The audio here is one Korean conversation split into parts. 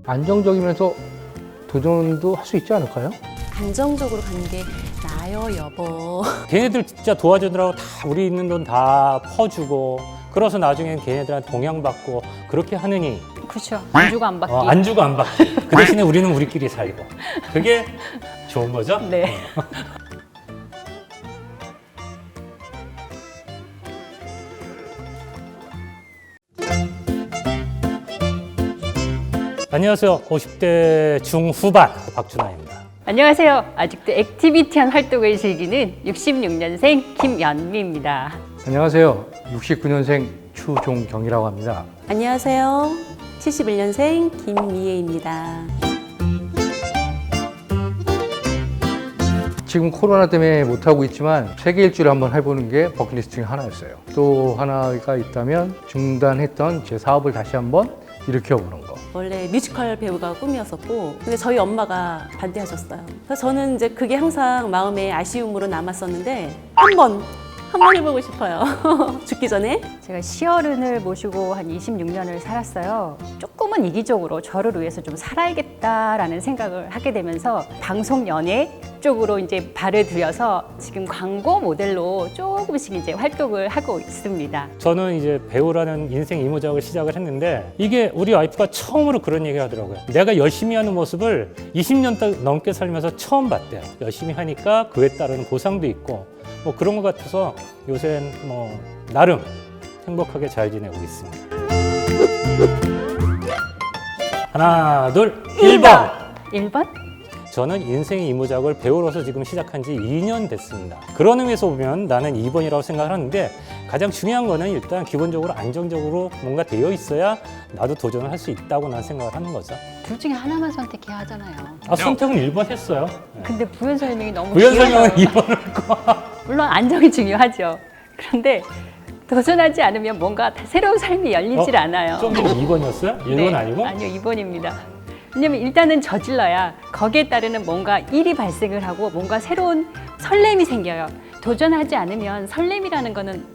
안정적이면서 도전도 할 수 있지 않을까요? 안정적으로 가는 게 나요, 여보. 걔네들 진짜 도와주느라고 다 우리 있는 돈 다 퍼주고 그래서 나중엔 걔네들한테 동양받고 그렇게 하느니 그렇죠. 안 주고 안 받기. 안 주고 안 받기. 그 대신에 우리는 우리끼리 살고 그게 좋은 거죠? 네. 안녕하세요. 50대 중후반 박준하입니다. 안녕하세요. 아직도 액티비티한 활동을 즐기는 66년생 김연미입니다. 안녕하세요. 69년생 추종경이라고 합니다. 안녕하세요. 71년생 김미애입니다. 지금 코로나 때문에 못하고 있지만 세계 일주를 한번 해보는 게 버킷리스트 중 하나였어요. 또 하나가 있다면 중단했던 제 사업을 다시 한번 일으켜보는 거. 원래 뮤지컬 배우가 꿈이었었고, 근데 저희 엄마가 반대하셨어요. 그래서 저는 이제 그게 항상 마음에 아쉬움으로 남았었는데, 한 번 해보고 싶어요. 죽기 전에. 제가 시어른을 모시고 한 26년을 살았어요. 조금은 이기적으로 저를 위해서 좀 살아야겠다라는 생각을 하게 되면서 방송 연예 쪽으로 이제 발을 들여서 지금 광고 모델로 조금씩 이제 활동을 하고 있습니다. 저는 이제 배우라는 인생 이모작을 시작을 했는데 이게 우리 와이프가 처음으로 그런 얘기 하더라고요. 내가 열심히 하는 모습을 20년 넘게 살면서 처음 봤대요. 열심히 하니까 그에 따른 보상도 있고 뭐 그런 것 같아서 요새는 뭐 나름 행복하게 잘 지내고 있습니다. 하나, 둘, 1번! 1번? 저는 인생의 이모작을 배우로서 지금 시작한 지 2년 됐습니다. 그런 의미에서 보면 나는 2번이라고 생각을 하는데 가장 중요한 거는 일단 기본적으로 안정적으로 뭔가 되어 있어야 나도 도전을 할 수 있다고 난 생각을 하는 거죠. 둘 중에 하나만 선택해야 하잖아요. 선택은 1번 했어요. 근데 부연 설명이 너무 부연 길어요. 설명은 2번을 거. 물론 안정이 중요하죠. 그런데 도전하지 않으면 뭔가 새로운 삶이 열리질 않아요. 좀 전에 2번이었어요? 1번 네, 아니고? 아니요, 2번입니다. 왜냐면 일단은 저질러야 거기에 따르는 뭔가 일이 발생을 하고 뭔가 새로운 설렘이 생겨요. 도전하지 않으면 설렘이라는 거는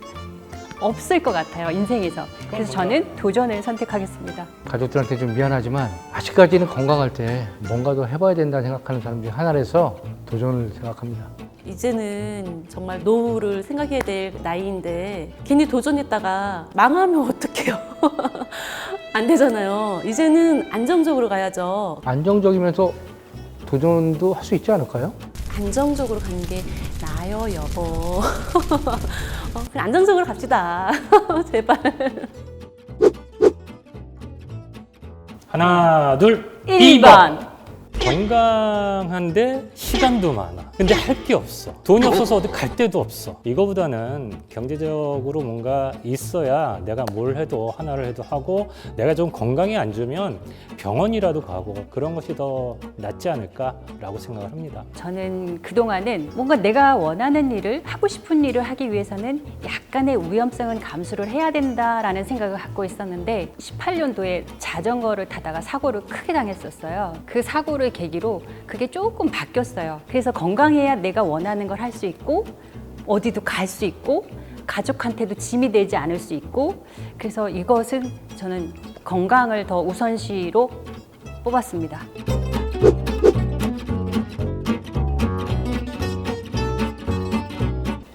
없을 것 같아요, 인생에서. 그래서 저는 도전을 선택하겠습니다. 가족들한테 좀 미안하지만 아직까지는 건강할 때 뭔가 더 해봐야 된다 생각하는 사람 중에 하나라서 도전을 생각합니다. 이제는 정말 노후를 생각해야 될 나이인데 괜히 도전했다가 망하면 어떡해요? 안 되잖아요. 이제는 안정적으로 가야죠. 안정적이면서 도전도 할 수 있지 않을까요? 안정적으로 가는 게 나요, 여보. 그냥 안정적으로 갑시다. 제발. 하나, 둘, 1번. 건강한데 시간도 많아. 근데 할 게 없어. 돈이 없어서 어디 갈 데도 없어. 이거보다는 경제적으로 뭔가 있어야 내가 뭘 해도 하나를 해도 하고 내가 좀 건강이 안 좋으면 병원이라도 가고 그런 것이 더 낫지 않을까라고 생각을 합니다. 저는 그동안은 뭔가 내가 원하는 일을 하고 싶은 일을 하기 위해서는 약간의 위험성은 감수를 해야 된다라는 생각을 갖고 있었는데 18년도에 자전거를 타다가 사고를 크게 당했었어요. 그 사고를 계기로 그게 조금 바뀌었어요. 그래서 건강해야 내가 원하는 걸 할 수 있고 어디도 갈 수 있고 가족한테도 짐이 되지 않을 수 있고 그래서 이것은 저는 건강을 더 우선시로 뽑았습니다.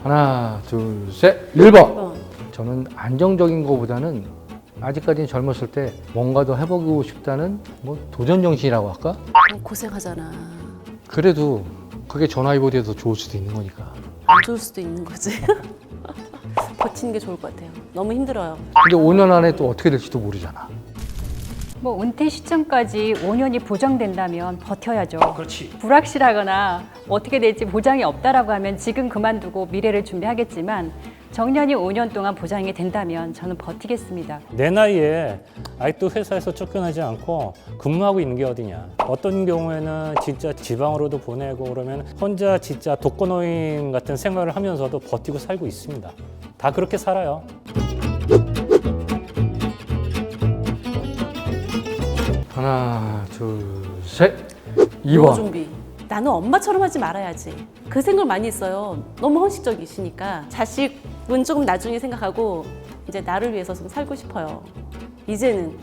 하나, 둘, 셋, 1번! 저는 안정적인 것보다는 아직까지는 젊었을 때 뭔가 더 해보고 싶다는 뭐 도전 정신이라고 할까? 고생하잖아. 그래도 그게 저 나이보다 더 좋을 수도 있는 거니까. 안 좋을 수도 있는 거지. 버티는 게 좋을 것 같아요. 너무 힘들어요. 근데 5년 안에 또 어떻게 될지도 모르잖아. 뭐 은퇴 시점까지 5년이 보장된다면 버텨야죠. 그렇지. 불확실하거나 어떻게 될지 보장이 없다라고 하면 지금 그만두고 미래를 준비하겠지만 정년이 5년 동안 보장이 된다면 저는 버티겠습니다. 내 나이에 아직도 회사에서 쫓겨나지 않고 근무하고 있는 게 어디냐. 어떤 경우에는 진짜 지방으로도 보내고 그러면 혼자 진짜 독거노인 같은 생활을 하면서도 버티고 살고 있습니다. 다 그렇게 살아요. 하나, 둘, 셋, 노후 2번. 준비. 나는 엄마처럼 하지 말아야지. 그 생각 많이 했어요. 너무 헌신적이시니까. 자식은 조금 나중에 생각하고 이제 나를 위해서 좀 살고 싶어요. 이제는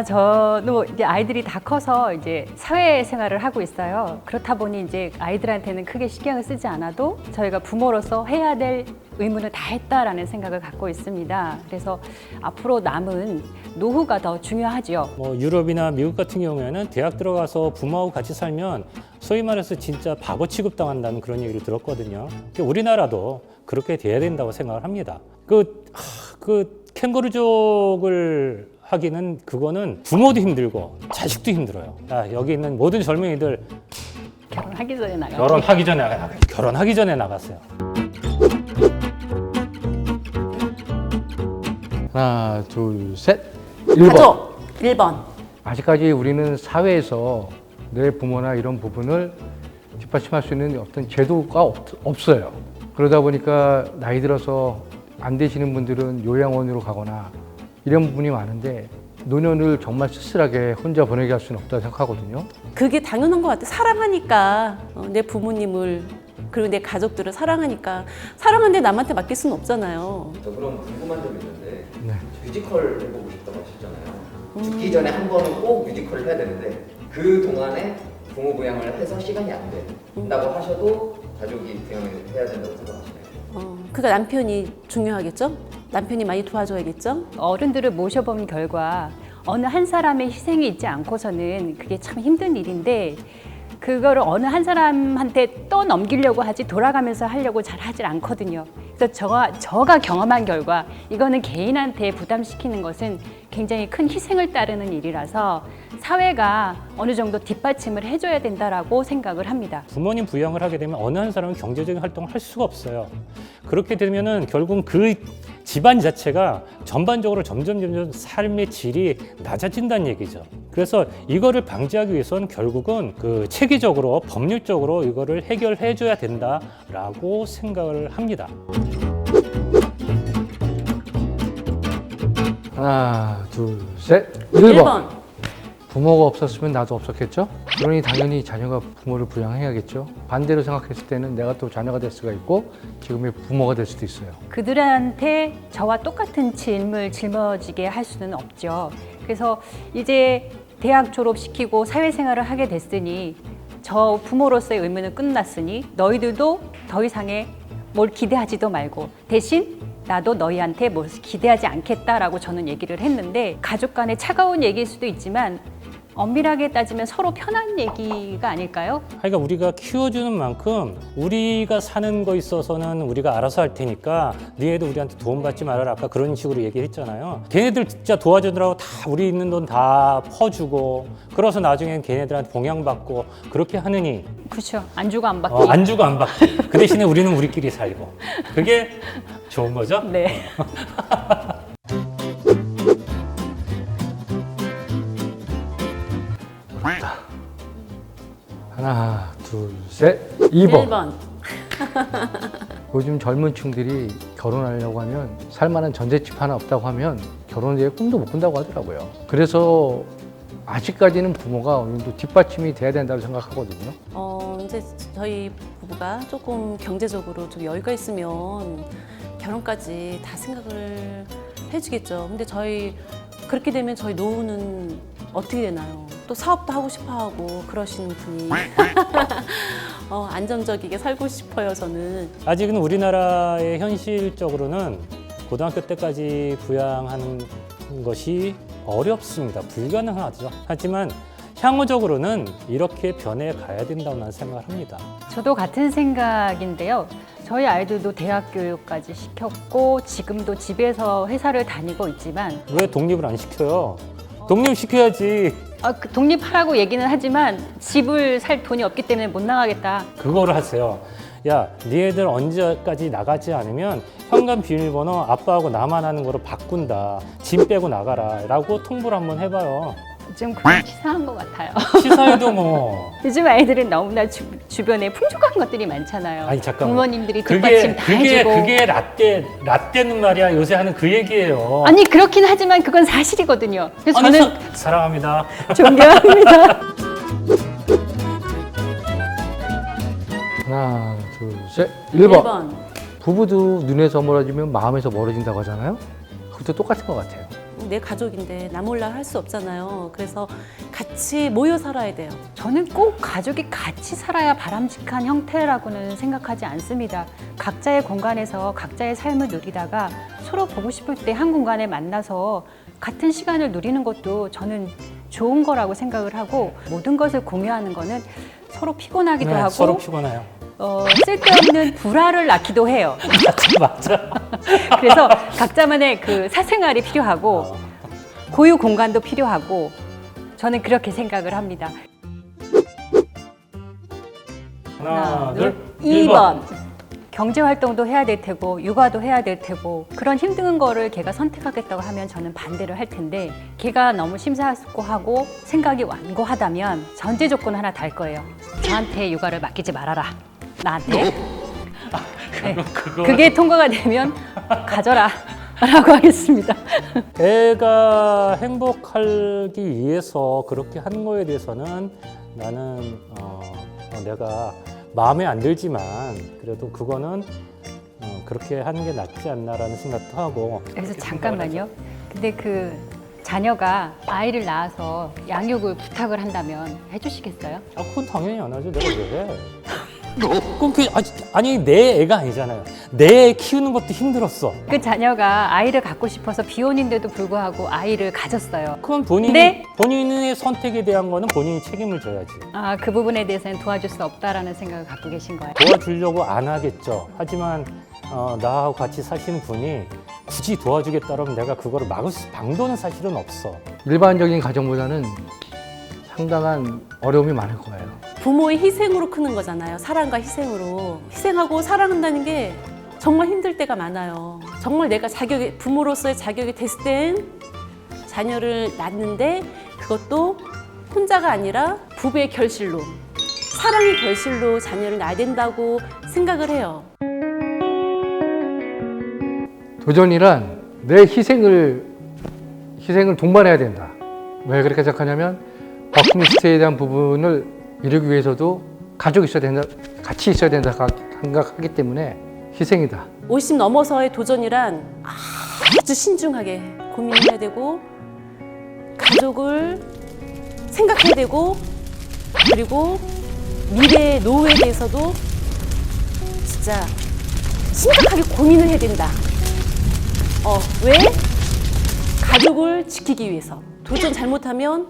저도 이제 아이들이 다 커서 이제 사회생활을 하고 있어요. 그렇다 보니 이제 아이들한테는 크게 신경을 쓰지 않아도 저희가 부모로서 해야 될 의무는 다 했다라는 생각을 갖고 있습니다. 그래서 앞으로 남은 노후가 더 중요하죠. 뭐 유럽이나 미국 같은 경우에는 대학 들어가서 부모하고 같이 살면 소위 말해서 진짜 바보 취급당한다는 그런 얘기를 들었거든요. 우리나라도 그렇게 돼야 된다고 생각을 합니다. 그 캥거루족을 하기는 그거는 부모도 힘들고 자식도 힘들어요. 여기 있는 모든 젊은이들 결혼하기 전에 나가. 결혼하기 전에 나갔어요. 하나, 둘, 셋. 1번. 가족 1번. 아직까지 우리는 사회에서 내 부모나 이런 부분을 뒷받침할 수 있는 어떤 제도가 없어요. 그러다 보니까 나이 들어서 안 되시는 분들은 요양원으로 가거나 이런 부분이 많은데 노년을 정말 쓸쓸하게 혼자 보내게 할 수는 없다고 생각하거든요. 그게 당연한 것 같아. 사랑하니까 내 부모님을 그리고 내 가족들을 사랑하는데 남한테 맡길 수는 없잖아요. 저 그럼 궁금한 점이 있는데 네. 뮤지컬 해보고 싶다고 하셨잖아요. 죽기 전에 한 번은 꼭 뮤지컬을 해야 되는데 그 동안에 부모 부양을 해서 시간이 안 된다고 하셔도 가족이 부양을 해야 된다고 생각하시나요? 그러니까 남편이 중요하겠죠? 남편이 많이 도와줘야겠죠? 어른들을 모셔본 결과 어느 한 사람의 희생이 있지 않고서는 그게 참 힘든 일인데 그거를 어느 한 사람한테 떠넘기려고 하지 돌아가면서 하려고 잘 하질 않거든요. 그래서 저가 경험한 결과 이거는 개인한테 부담시키는 것은 굉장히 큰 희생을 따르는 일이라서 사회가 어느 정도 뒷받침을 해줘야 된다라고 생각을 합니다. 부모님 부양을 하게 되면 어느 한 사람은 경제적인 활동을 할 수가 없어요. 그렇게 되면은 결국 그 집안 자체가 전반적으로 점점 삶의 질이 낮아진다는 얘기죠. 그래서 이거를 방지하기 위해서는 결국은 그 체계적으로 법률적으로 이거를 해결해 줘야 된다라고 생각을 합니다. 하나, 둘, 셋. 1번. 1번. 부모가 없었으면 나도 없었겠죠? 그러니 당연히 자녀가 부모를 부양해야겠죠. 반대로 생각했을 때는 내가 또 자녀가 될 수가 있고 지금의 부모가 될 수도 있어요. 그들한테 저와 똑같은 짐을 짊어지게 할 수는 없죠. 그래서 이제 대학 졸업시키고 사회생활을 하게 됐으니 저 부모로서의 의무는 끝났으니 너희들도 더 이상의 뭘 기대하지도 말고 대신 나도 너희한테 뭘 기대하지 않겠다라고 저는 얘기를 했는데 가족 간의 차가운 얘기일 수도 있지만 엄밀하게 따지면 서로 편한 얘기가 아닐까요? 그러니까 우리가 키워주는 만큼 우리가 사는 거 있어서는 우리가 알아서 할 테니까 너희도 우리한테 도움받지 말아라. 아까 그런 식으로 얘기했잖아요. 걔네들 진짜 도와주느라고 다 우리 있는 돈 다 퍼주고 그래서 나중엔 걔네들한테 봉양받고 그렇게 하느니 그렇죠. 안 주고 안 받기. 안 주고 안 받기. 그 대신에 우리는 우리끼리 살고 그게 좋은 거죠? 네. 하나, 둘, 셋. 2번. 1번. 요즘 젊은 층들이 결혼하려고 하면 살만한 전셋집 하나 없다고 하면 결혼에 꿈도 못 꾼다고 하더라고요. 그래서 아직까지는 부모가 어느 정도 뒷받침이 돼야 된다고 생각하거든요. 이제 저희 부부가 조금 경제적으로 좀 여유가 있으면 결혼까지 다 생각을 해주겠죠. 근데 그렇게 되면 저희 노후는 어떻게 되나요? 또 사업도 하고 싶어 하고 그러시는 분이 안정적이게 살고 싶어요, 저는. 아직은 우리나라의 현실적으로는 고등학교 때까지 부양하는 것이 어렵습니다. 불가능하죠. 하지만 향후적으로는 이렇게 변해 가야 된다고 나는 생각을 합니다. 저도 같은 생각인데요. 저희 아이들도 대학 교육까지 시켰고 지금도 집에서 회사를 다니고 있지만 왜 독립을 안 시켜요? 독립시켜야지. 그 독립하라고 얘기는 하지만 집을 살 돈이 없기 때문에 못 나가겠다. 그거를 하세요. 야, 니네들 언제까지 나가지 않으면 현관 비밀번호 아빠하고 나만 하는 거로 바꾼다. 짐 빼고 나가라. 라고 통보를 한번 해봐요. 좀 그건 치사한 것 같아요. 시사해도 뭐. 요즘 아이들은 너무나 주변에 풍족한 것들이 많잖아요. 아니, 잠깐만. 부모님들이 뒷받침 다 해주고. 그게 라떼는 말이야. 요새 하는 그 얘기예요. 아니 그렇긴 하지만 그건 사실이거든요. 그래서 아니, 저는 사랑합니다. 존경합니다. 하나, 둘, 셋. 1번. 1번. 부부도 눈에서 멀어지면 마음에서 멀어진다고 하잖아요. 그것도 똑같은 것 같아요. 내 가족인데 나 몰라 할 수 없잖아요. 그래서 같이 모여 살아야 돼요. 저는 꼭 가족이 같이 살아야 바람직한 형태라고는 생각하지 않습니다. 각자의 공간에서 각자의 삶을 누리다가 서로 보고 싶을 때 한 공간에 만나서 같은 시간을 누리는 것도 저는 좋은 거라고 생각을 하고, 모든 것을 공유하는 거는 서로 피곤하기도 하고 서로 피곤해요. 쓸데없는 불화를 낳기도 해요. 맞아. 그래서 각자만의 그 사생활이 필요하고 고유 공간도 필요하고, 저는 그렇게 생각을 합니다. 하나, 둘, 2번. 경제 활동도 해야 될 테고 육아도 해야 될 테고 그런 힘든 거를 걔가 선택하겠다고 하면 저는 반대를 할 텐데, 걔가 너무 심사숙고하고 생각이 완고하다면 전제 조건 하나 달 거예요. 저한테 육아를 맡기지 말아라. 나한테. 네. 그게 통과가 되면 가져라 라고 하겠습니다. 애가 행복하기 위해서 그렇게 한 거에 대해서는 나는 내가 마음에 안 들지만 그래도 그거는 그렇게 하는 게 낫지 않나라는 생각도 하고. 그래서 잠깐만요. 근데 그 자녀가 아이를 낳아서 양육을 부탁을 한다면 해주시겠어요? 그건 당연히 안 하죠. 내가 왜 해? 그럼 아니 내 애가 아니잖아요. 내 애 키우는 것도 힘들었어. 그 자녀가 아이를 갖고 싶어서 비혼인데도 불구하고 아이를 가졌어요. 그건 네? 본인의 선택에 대한 거는 본인이 책임을 져야지. 그 부분에 대해서는 도와줄 수 없다라는 생각을 갖고 계신 거예요. 도와주려고 안 하겠죠. 하지만 나하고 같이 사시는 분이 굳이 도와주겠다 그러면 내가 그거를 막을 방도는 사실은 없어. 일반적인 가정보다는 상당한 어려움이 많을 거예요. 부모의 희생으로 크는 거잖아요. 사랑과 희생으로. 희생하고 사랑한다는 게 정말 힘들 때가 많아요. 정말 내가 부모로서의 자격이 됐을 땐 자녀를 낳는데, 그것도 혼자가 아니라 부부의 결실로, 사랑의 결실로 자녀를 낳아야 된다고 생각을 해요. 도전이란 내 희생을 동반해야 된다. 왜 그렇게 생각하냐면 버킷리스트에 대한 부분을 이루기 위해서도 가족이 있어야 된다, 같이 있어야 된다 생각하기 때문에 희생이다. 50 넘어서의 도전이란 아주 신중하게 고민해야 되고, 가족을 생각해야 되고, 그리고 미래의 노후에 대해서도 진짜 심각하게 고민을 해야 된다. 왜? 가족을 지키기 위해서. 도전 잘못하면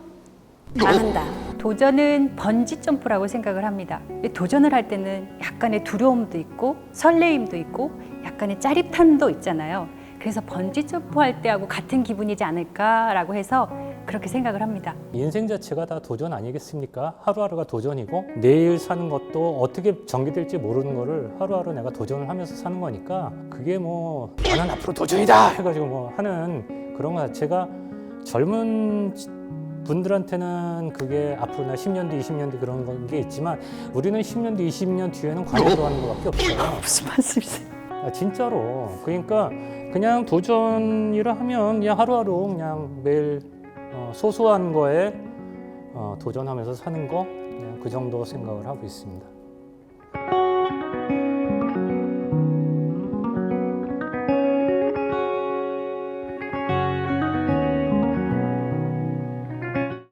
망한다. 도전은 번지 점프라고 생각을 합니다. 도전을 할 때는 약간의 두려움도 있고 설레임도 있고 약간의 짜릿함도 있잖아요. 그래서 번지 점프할 때하고 같은 기분이지 않을까라고 해서 그렇게 생각을 합니다. 인생 자체가 다 도전 아니겠습니까? 하루하루가 도전이고 내일 사는 것도 어떻게 전개될지 모르는 거를 하루하루 내가 도전을 하면서 사는 거니까, 그게 뭐 나는 앞으로 도전이다 해가지고 뭐 하는 그런 거 자체가 젊은 분들한테는 그게 앞으로 나 10년 뒤, 20년 뒤 그런 게 있지만, 우리는 10년 뒤, 20년 뒤에는 관여도 하는 것밖에 없어요. 무슨 말씀이세요? 진짜로. 그러니까 그냥 도전이라 하면 그냥 하루하루 그냥 매일 소소한 거에 도전하면서 사는 거, 그냥 그 정도 생각을 하고 있습니다.